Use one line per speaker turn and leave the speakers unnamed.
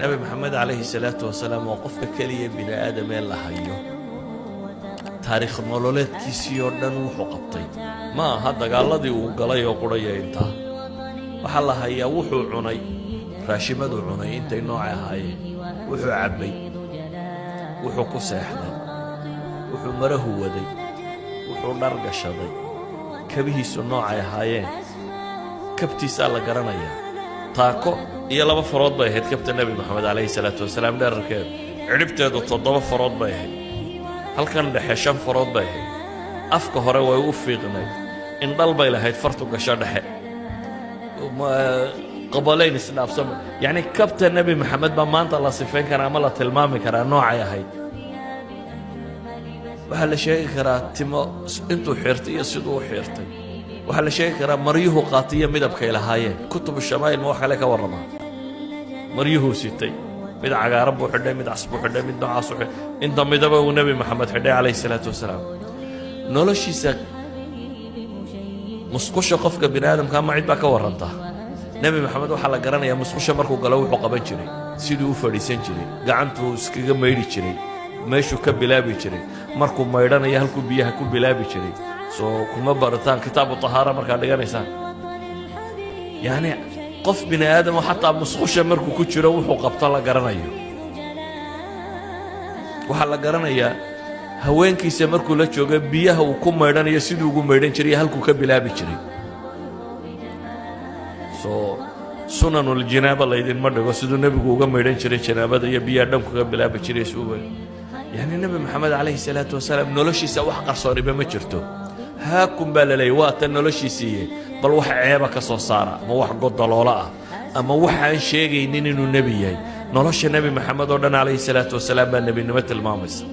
نبي محمد عليه الصلاة والسلام وقفك كلية بني آدم الله هيو تاريخ مولولات كيسيوردن وحقبتي ما هذا قال لدي وقالي وقرية انت وحلا هيا وحو عني راشمد عني انت نوع هاي وحو عبي وحو كساحنا وحو مره ودي وحو نرقش هذي كبيه سنوع هاي كبتي سالة قرنيا تاكو iyo laba farood bay ahayd kabta nabi maxamed alayhi salaatu wasalaam dheerkeed ciribteedu 7 farood bay ahayd halkan dhexe 5 farood bay ahayd afka hore way u fiiqnay in dal bay lahayd fartu gasho dhexe qabalayn isnaafsam yani kabta nabi maxamed ba maanta la sifeyn kara ama la tilmaami kara noocay ahayd waxa la sheegi karaa timo intuu xirtay iyo sidoo u xirtay waxa la sheegi karaa mariyuhu qaatiya midabka ilaahayeen kutub shamaa'il ma waxa la ka warrama mariyuhu sitay mid cagaaran buu xidhay mid casbu xidhay mid noocaas u xidhay inta midaba uu nabi maxamed xidhay alayhi salaatu wasalaam noloshiisa musqusha qofka bini'aadamka ma cid baa ka warranta nabi maxamed waxa la garanayaa musqusha markuu galo wuxuu qaban jiray siduu u fadhiisan jiray gacantu iskaga meeyri jiray meeshuu ka bilaabi jiray markuu maydhanayo halkuu biyaha ku bilaabi jiray soo kuma barataan kitaabu tahaara markaa dhiganaysaan yani qof bini aadam oo xataa musqusha markuu ku jiro wuxuu qabto la garanayo waxa la garanayaa haweenkiisa markuu la joogo biyaha uu ku maydhanayo siduu ugu maydhan jiray halkuu ka bilaabi jiray soo sunanul jinaaba laydinma dhigo siduu nebigu uga maydhan jiray janaabada iyo biyaha dhanku ka bilaabi jiray suuba yani nabi maxamed calayhi salaatu wasalaam noloshiisa wax qarsooniba ma jirto هاكم بالليل وقت نلشيسيه بل وح عيبة كصارة ما وح قد لولا أما وح عن شيء إنه النبي نلش النبي محمد عليه الصلاة والسلام النبي نمت المامس